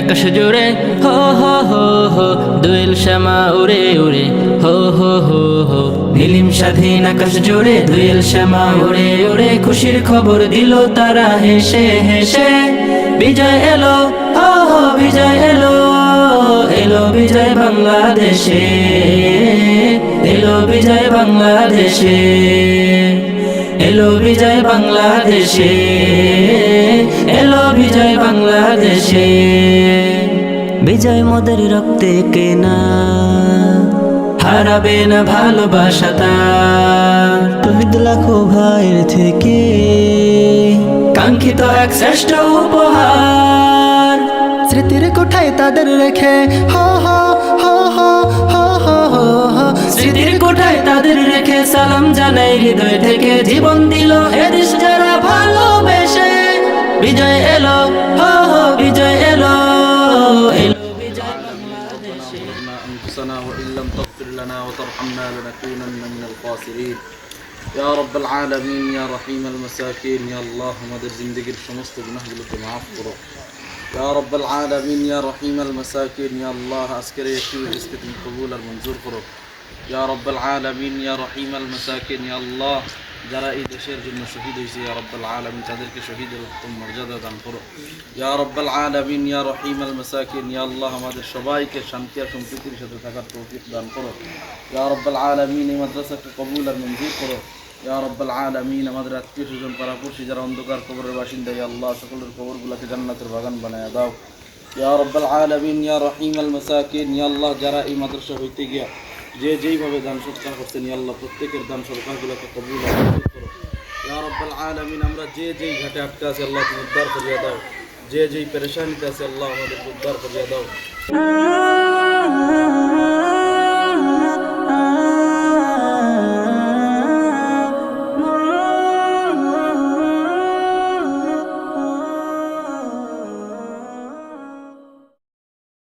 আকাশ জুড়ে হো হো হো হো, দোয়েল শ্যামা উড়ে উড়ে হো হো হো হো। নীলিম স্বাধীন আকাশ জুড়ে দোয়েল শ্যামা উড়ে উড়ে, খুশির খবর দিল তারা হেসে হেসে। বিজয় এলো হো হো বিজয় এলো, এলো বিজয় বাংলাদেশে, এলো বিজয় বাংলাদেশে, এলো বিজয় বাংলাদেশে, এলো বিজয় বাংলাদেশে। বিজয় মোদের রক্তে কেনা, হারাবে না ভালোবাসা তার। শহীদ লাখো ভাইয়ের থেকে কাঙ্ক্ষিত এক শ্রেষ্ঠ উপহার, স্মৃতির কোঠায় তাদের রেখে হো হো হো হো হো হো হো হো। স্মৃতির কোঠায় তাদের রেখে সালাম জানাই হৃদয় থেকে, জীবন দিল এদেশ যারা ভালোবেসে। বিজয় এলো হো হো বিজয় এলো, এলো বিজয় বাংলাদেশে। ظلمنا أنفسنا وإن لم تغفر لنا وترحمنا لنكونن من الخاسرين يا رب العالمين يا رحيم المساكين يا الله আমাদের জিন্দেগীর সমস্ত গুনাহগুলোকে maaf করো يا رب العالمين يا رحيم المساكين يا الله আজকের এই একটু রিজকে তুমি কবুল আর মঞ্জুর করো يا رب العالمين يا رحيم المساكين يا الله যারা এই দেশের জন্য শহীদ হয়েছে ইয়া রাব্বাল আলামিন তাদেরকে শহীদের উত্তম মর্যাদা দান করো ইয়া রাব্বাল আলামিন ইয়া রহিমাল মাসাকিন ইয়া আল্লাহ আমাদের সবাইকে শান্তি আর সম্প্রীতির সাথে থাকার তৌফিক দান করো ইয়া রাব্বাল আলামিন এই মাদ্রাসাকে কবুল আর মঞ্জুর করো ইয়া রাব্বাল আলামিন আমাদের আত্মীয় স্বজন পাড়াপড়শি যারা অন্ধকার কবরের বাসিন্দা ইয়া আল্লাহ সকলের কবরগুলোকে জান্নাতের বাগান বানায় দাও ইয়া রাব্বাল আলামিন ইয়া রহিমাল মাসাকিন ইয়া আল্লাহ যারা এই মাদ্রাসা হইতে গিয়া যে যেইভাবে দান সৎকার করছেন ইয়া আল্লাহ প্রত্যেকের দান সৎকারগুলোকে কবুল আর মঞ্জুর করো ইয়া রাব্বাল আলামিন আমরা যে যেই ঘাটে আটকে আছি আল্লাহ তুমি উদ্ধার করিয়া দাও যে যেই পেরেশানিতে আছে আল্লাহ আমাদের উদ্ধার করিয়া দাও